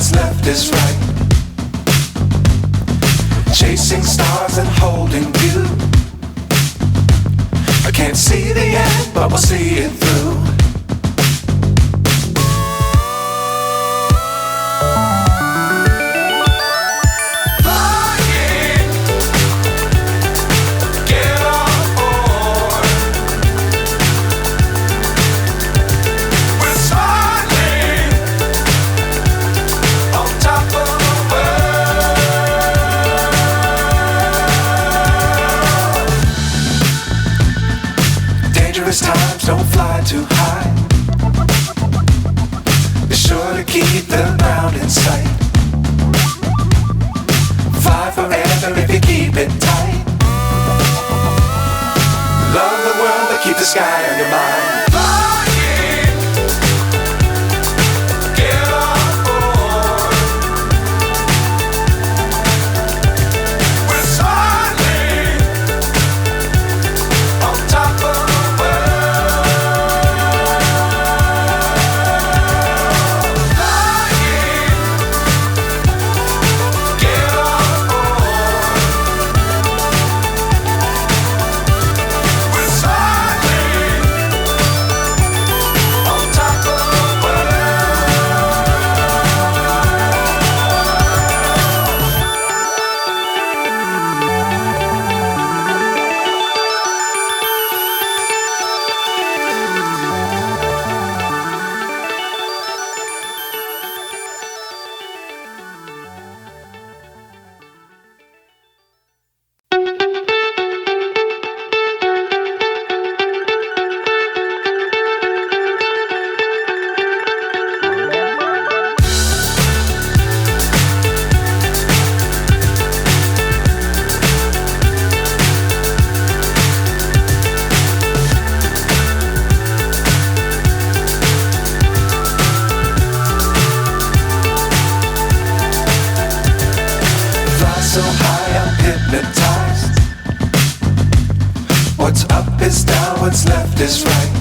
what's left is right. Chasing stars and holding you. I can't see the end, but we'll see it through. Times don't fly too high. Be sure to keep the ground in sight. Fly forever if you keep it tight. Love the world but keep the sky on your mind. So high I'm hypnotized. What's up is down, what's left is right.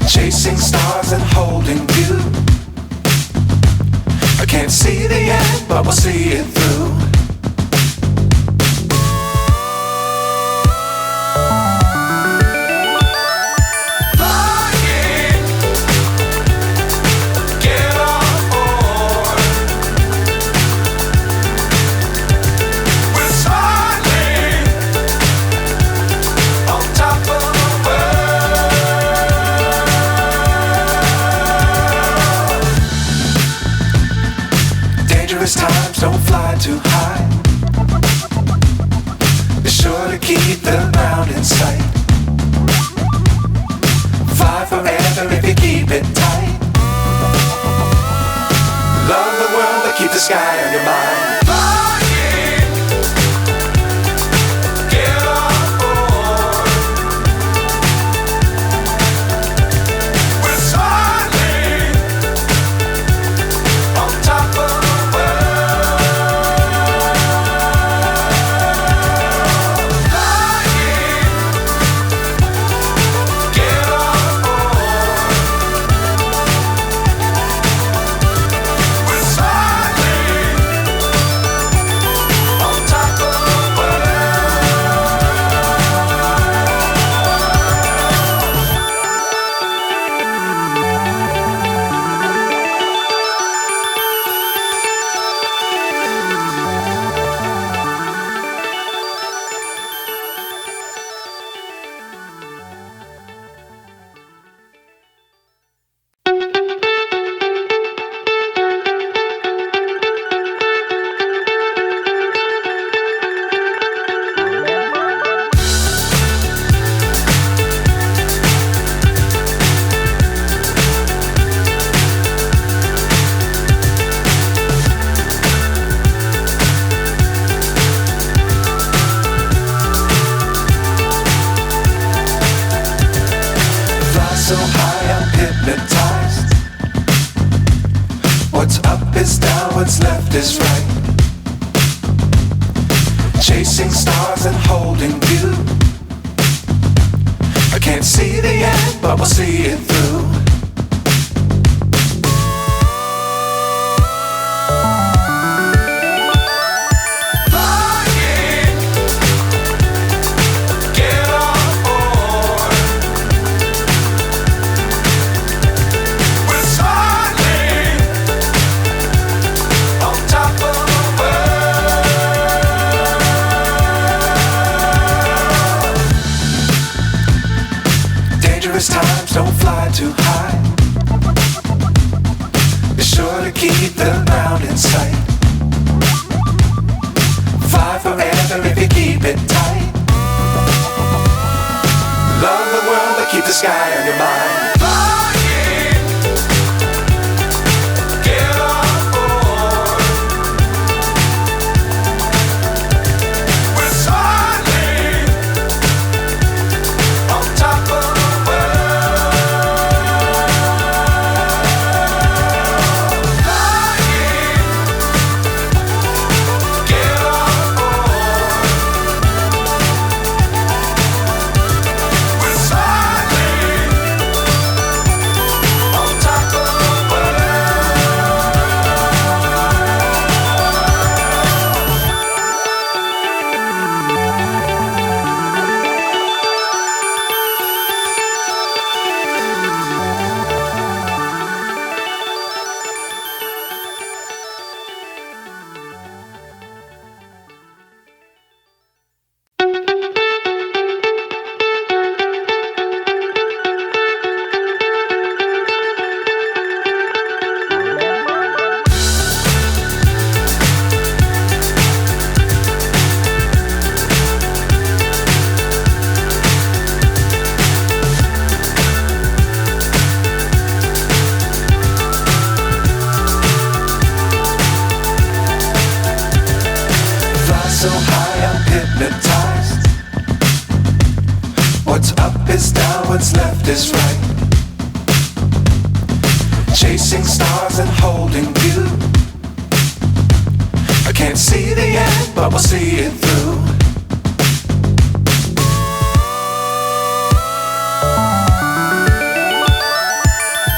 Chasing stars and holding you. I can't see the end, but we'll see it through. Times don't fly too high. Be sure to keep the ground in sight. Fly forever if you keep it tight. Love the world but keep the sky on your mind. So high I'm hypnotized. What's up is down, what's left is right. Chasing stars and holding you. I can't see the end, but we'll see it through. don't fly too high. Be sure to keep the ground in sight. Fly forever if you keep it tight. Love the world but keep the sky on your mind. Flying, get on board. We're soaring on top of the world. Flying, get on board. We're soaring on top of the world. Fly so high I'm hypnotized. What's up is down, what's left is right. Chasing stars and holding you. I can't see the end, but we'll see it through.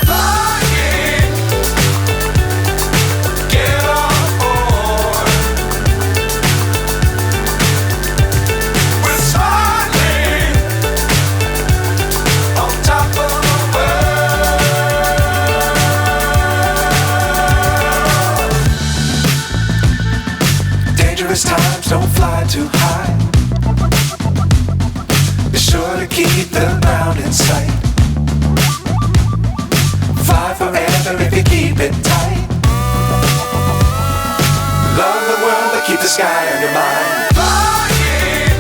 Flying, get on board. We're soaring on top of the world. Dangerous times, don't fly too high. Be sure to keep the ground in sight. Fly forever if you keep it tight. Love the world but keep the sky on your mind. Flying,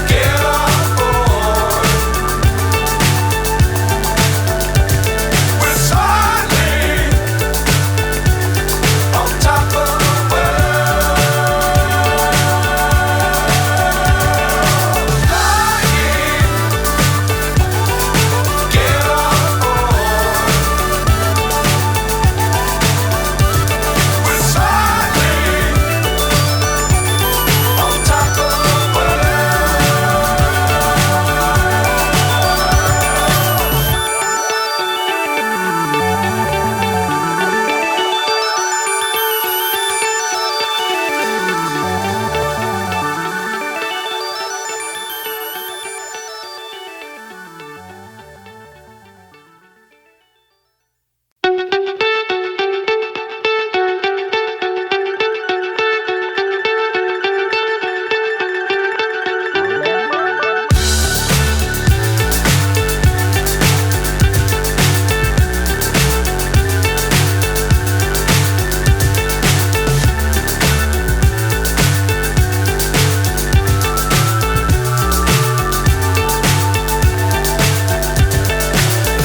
get on board. We're soaring on top of the world. Flying, get on board. We're soaring on top of the world.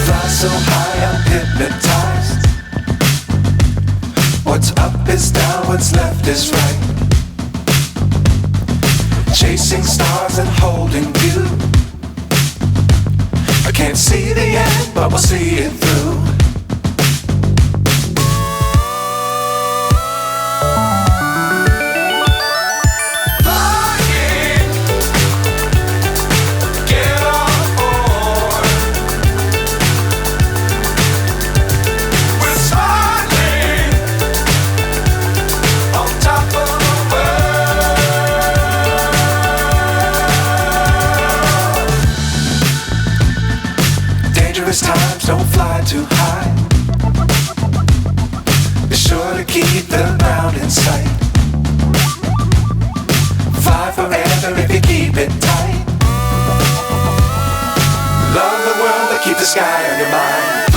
Fly so high I'm hypnotized. What's up is down, what's left is right. Chasing stars and holding you. I can't see the end, but we'll see it through. Flying, get on board. We're soaring on top of the world. Dangerous times, don't fly too high. Be sure to keep the ground in sight. Fly forever if you keep it tight. Love the keep the sky on your mind.